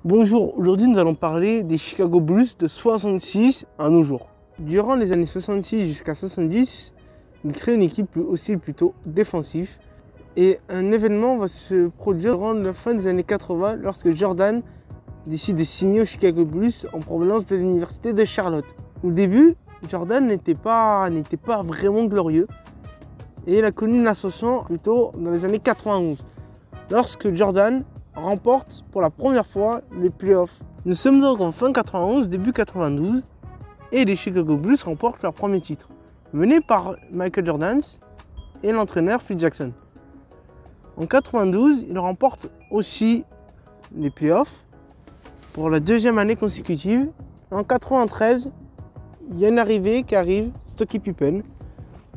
Bonjour, aujourd'hui nous allons parler des Chicago Bulls de 66 à nos jours. Durant les années 66 jusqu'à 70, ils créent une équipe aussi plutôt défensive. Et un événement va se produire durant la fin des années 80 lorsque Jordan décide de signer aux Chicago Bulls en provenance de l'université de Charlotte. Au début, Jordan n'était pas vraiment glorieux et il a connu une ascension plutôt dans les années 91 lorsque Jordan remporte pour la première fois les playoffs. Nous sommes donc en fin 91, début 92 et les Chicago Bulls remportent leur premier titre, mené par Michael Jordan et l'entraîneur Phil Jackson. En 92, ils remportent aussi les playoffs pour la deuxième année consécutive. En 93, il y a une arrivée qui arrive, Scottie Pippen,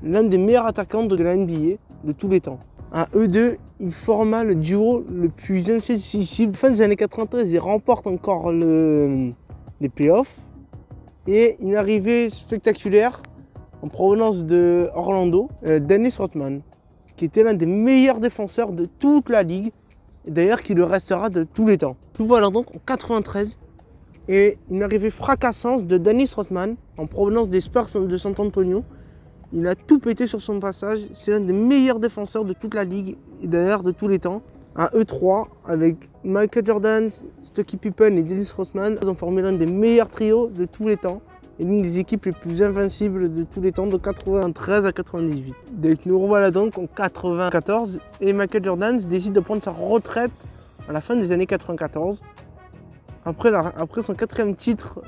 l'un des meilleurs attaquants de la NBA de tous les temps. À eux deux, ils forment le duo le plus insaisissable. Fin des années 93, ils remportent encore les playoffs. Et une arrivée spectaculaire en provenance de Orlando, Dennis Rodman, qui était l'un des meilleurs défenseurs de toute la ligue, et d'ailleurs qui le restera de tous les temps. Nous voilà donc en 93, et une arrivée fracassante de Dennis Rodman en provenance des Spurs de San Antonio. Il a tout pété sur son passage, c'est l'un des meilleurs défenseurs de toute la ligue et d'ailleurs de tous les temps. À eux trois, avec Michael Jordan, Scottie Pippen et Dennis Rodman, ils ont formé l'un des meilleurs trios de tous les temps et l'une des équipes les plus invincibles de tous les temps de 93 à 98. Donc nous revoilà donc en 94 et Michael Jordan décide de prendre sa retraite à la fin des années 94 après son quatrième titre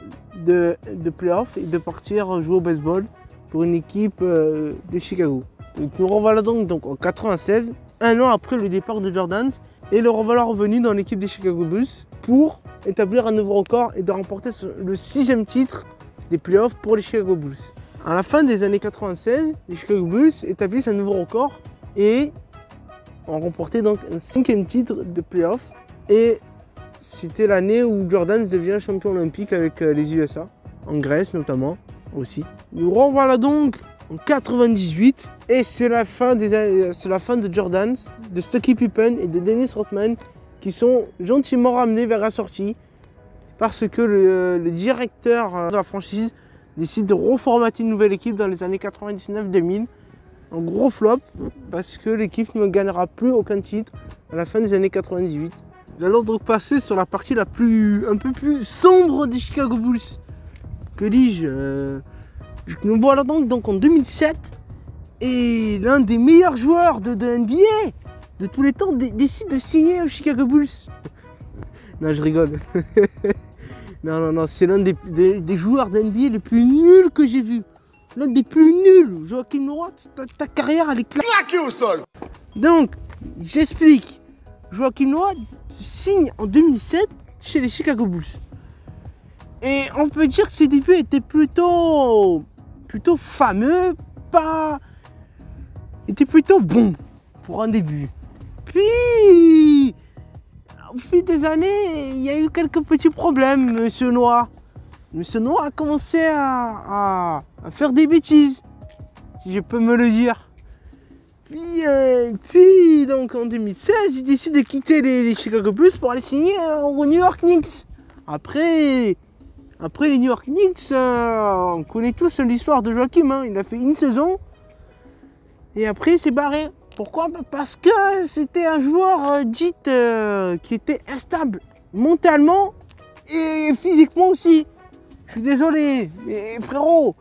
de playoff et de partir jouer au baseball pour une équipe de Chicago. Donc nous revoilà donc en 96, un an après le départ de Jordan, et le revoilà revenu dans l'équipe des Chicago Bulls pour établir un nouveau record et de remporter le 6e titre des playoffs pour les Chicago Bulls. À la fin des années 96, les Chicago Bulls établissent un nouveau record et ont remporté donc un 5e titre de playoffs. Et c'était l'année où Jordan devient champion olympique avec les USA, en Grèce notamment aussi. Nous revoilà donc en 98 et c'est la fin de Jordan, de Scottie Pippen et de Dennis Rodman qui sont gentiment ramenés vers la sortie parce que le directeur de la franchise décide de reformater une nouvelle équipe dans les années 99-2000. Un gros flop parce que l'équipe ne gagnera plus aucun titre à la fin des années 98. Nous allons donc passer sur la partie un peu plus sombre des Chicago Bulls. Que dis-je Nous voilà donc en 2007 et l'un des meilleurs joueurs de NBA de tous les temps décide de signer aux Chicago Bulls. Non, je rigole. Non, c'est l'un des joueurs de NBA les plus nuls que j'ai vu. L'un des plus nuls. Joachim Noah, ta carrière elle est claquée au sol. Donc, j'explique. Joachim Noah signe en 2007 chez les Chicago Bulls. Et on peut dire que ses débuts étaient plutôt fameux, étaient plutôt bons pour un début. Puis, au fil des années, il y a eu quelques petits problèmes, Monsieur Noah. Monsieur Noah a commencé à faire des bêtises, si je peux me le dire. Puis donc en 2016, il décide de quitter les Chicago Bulls pour aller signer aux New York Knicks. Après les New York Knicks, on connaît tous l'histoire de Joachim. Hein. Il a fait une saison et après il s'est barré. Pourquoi? Parce que c'était un joueur qui était instable mentalement et physiquement aussi. Je suis désolé, mais frérot,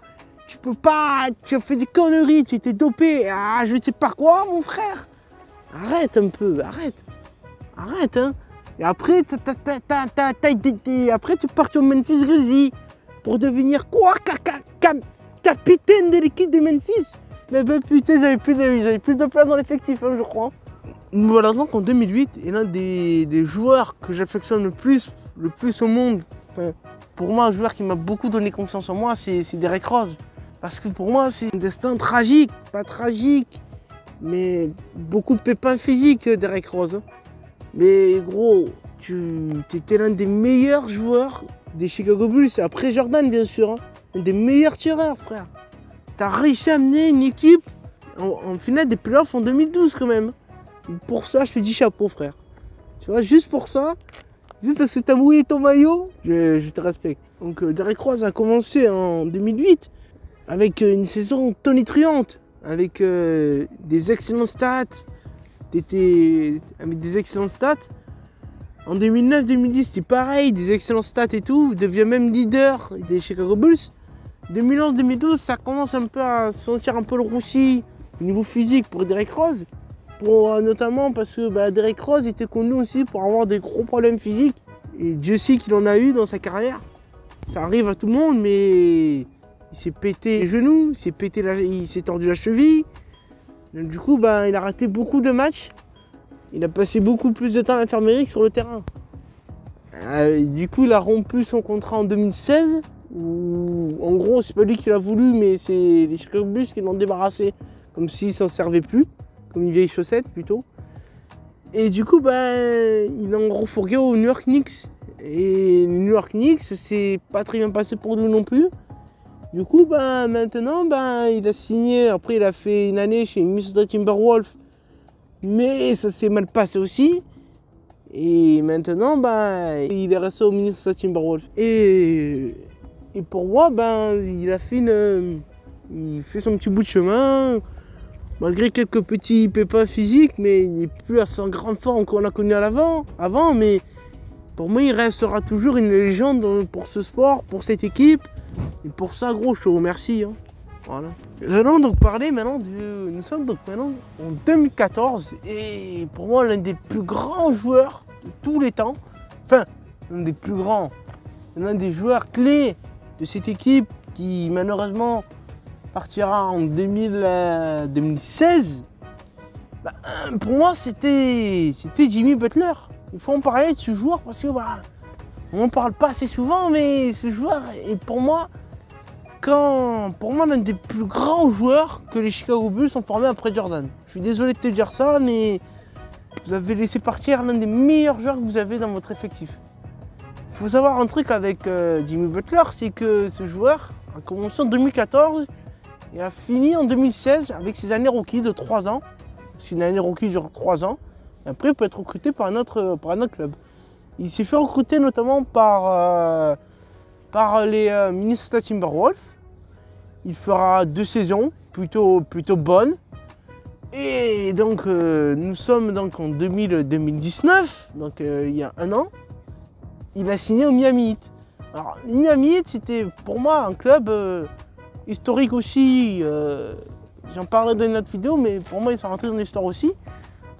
tu peux pas, tu as fait des conneries, tu étais dopé, je ne sais pas quoi mon frère. Arrête un peu, arrête hein. Et après, après tu es parti au Memphis Grizzlies pour devenir quoi? Capitaine de l'équipe de Memphis. Mais ben putain, ils avaient plus de place dans l'effectif, hein, je crois. Nous voilà donc en 2008, et l'un des joueurs que j'affectionne le plus au monde, enfin, pour moi, un joueur qui m'a beaucoup donné confiance en moi, c'est Derrick Rose. Parce que pour moi, c'est un destin tragique, pas tragique, mais beaucoup de pépins physiques, Derrick Rose. Mais gros, tu étais l'un des meilleurs joueurs des Chicago Bulls, après Jordan bien sûr, hein. Un des meilleurs tireurs, frère. Tu as réussi à amener une équipe en finale des playoffs en 2012 quand même. Pour ça, je te dis chapeau, frère. Tu vois, juste pour ça, Juste parce que t'as mouillé ton maillot, je te respecte. Donc Derrick Rose a commencé en 2008 avec une saison tonitruante, avec des excellentes stats. Avec des excellentes stats. En 2009-2010, c'était pareil, des excellentes stats et tout. Il devient même leader des Chicago Bulls. 2011-2012, ça commence un peu à sentir un peu le roussi au niveau physique pour Derrick Rose. Notamment parce que Derrick Rose était connu aussi pour avoir des gros problèmes physiques. Et Dieu sait qu'il en a eu dans sa carrière. Ça arrive à tout le monde, mais il s'est pété les genoux, il s'est tordu la cheville. Donc, du coup, il a raté beaucoup de matchs. Il a passé beaucoup plus de temps à l'infirmerie que sur le terrain. Du coup, il a rompu son contrat en 2016. Où, en gros, c'est pas lui qui l'a voulu, mais c'est les Chicago Bulls qui l'ont débarrassé. Comme s'il s'en servait plus. Comme une vieille chaussette plutôt. Et du coup, il a refourgué aux New York Knicks. Et les New York Knicks, c'est pas très bien passé pour lui non plus. Du coup, maintenant, il a signé. Après, il a fait une année chez Minnesota Timberwolves. Mais ça s'est mal passé aussi. Et maintenant, il est resté au Minnesota Timberwolves. Et pour moi, il fait son petit bout de chemin. Malgré quelques petits pépins physiques, mais il n'est plus à son grande forme qu'on a connu avant, mais pour moi, il restera toujours une légende pour ce sport, pour cette équipe. Et pour ça, gros, je te remercie. Hein. Voilà. Nous allons donc parler maintenant Nous sommes donc maintenant en 2014. Et pour moi, l'un des plus grands joueurs de tous les temps. Enfin, l'un des plus grands. L'un des joueurs clés de cette équipe qui, malheureusement, partira en 2016. Pour moi, c'était Jimmy Butler. Il faut en parler de ce joueur parce que on n'en parle pas assez souvent, mais ce joueur est pour moi l'un des plus grands joueurs que les Chicago Bulls ont formés après Jordan. Je suis désolé de te dire ça, mais vous avez laissé partir l'un des meilleurs joueurs que vous avez dans votre effectif. Il faut savoir un truc avec Jimmy Butler, c'est que ce joueur a commencé en 2014 et a fini en 2016 avec ses années rookies de 3 ans. C'est une année rookie dure 3 ans. Et après, il peut être recruté par un autre club. Il s'est fait recruter notamment par les Minnesota Timberwolves. Il fera 2 saisons plutôt bonnes. Et donc, nous sommes donc en 2019, donc il y a 1 an. Il a signé au Miami Heat. Alors, le Miami Heat, c'était pour moi un club historique aussi. J'en parlerai dans une autre vidéo, mais pour moi, ils sont rentrés dans l'histoire aussi.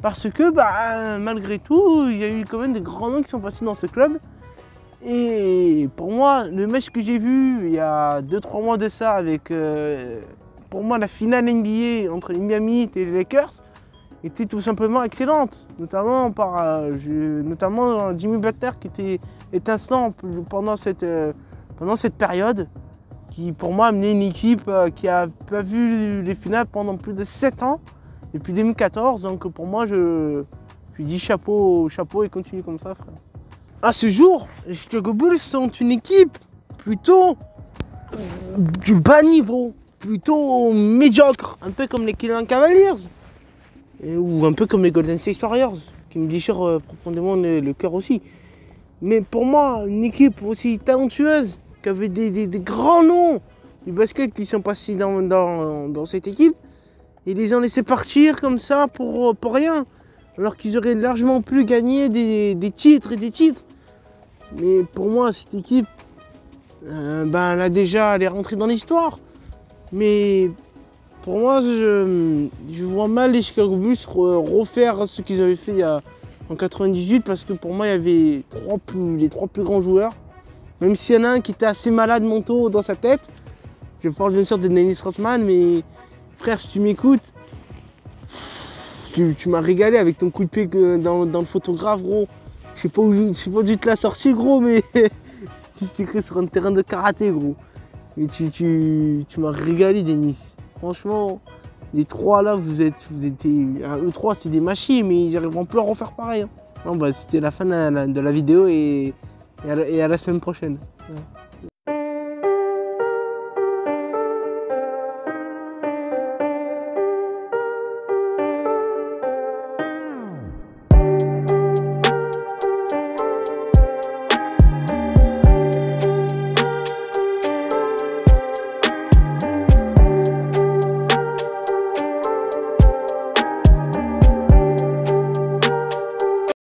Parce que, malgré tout, il y a eu quand même des grands noms qui sont passés dans ce club. Et pour moi, le match que j'ai vu il y a 2-3 mois de ça, avec pour moi la finale NBA entre les Miami Heat et les Lakers, était tout simplement excellente. Notamment Jimmy Butler qui était étincelant pendant cette période. Qui pour moi a amené une équipe qui n'a pas vu les finales pendant plus de 7 ans, depuis 2014. Donc pour moi, je lui dis chapeau et continue comme ça, frère. À ce jour, les Chicago Bulls sont une équipe plutôt du bas niveau, plutôt médiocre, un peu comme les Cleveland Cavaliers, ou un peu comme les Golden State Warriors, qui me déchirent profondément le cœur aussi. Mais pour moi, une équipe aussi talentueuse, qui avait des grands noms du basket qui sont passés dans cette équipe, et les ont laissés partir comme ça pour rien, alors qu'ils auraient largement pu gagner des titres et des titres. Mais pour moi, cette équipe, elle est rentrée dans l'histoire. Mais pour moi, je vois mal les Chicago Bulls refaire ce qu'ils avaient fait en 98, parce que pour moi, il y avait les trois plus grands joueurs. Même s'il y en a un qui était assez malade mentaux dans sa tête. Je parle bien sûr de Dennis Rodman, mais frère, si tu m'écoutes, tu m'as régalé avec ton coup de pied dans le photographe, gros. Je sais pas où tu te l'as sorti, gros, mais tu t'es créé sur un terrain de karaté, gros. Mais tu m'as régalé, Denis. Franchement, les trois là, eux trois, c'est des machines, mais ils n'arriveront plus à refaire pareil. Hein. Non, c'était la fin de la vidéo et à la semaine prochaine. Ouais.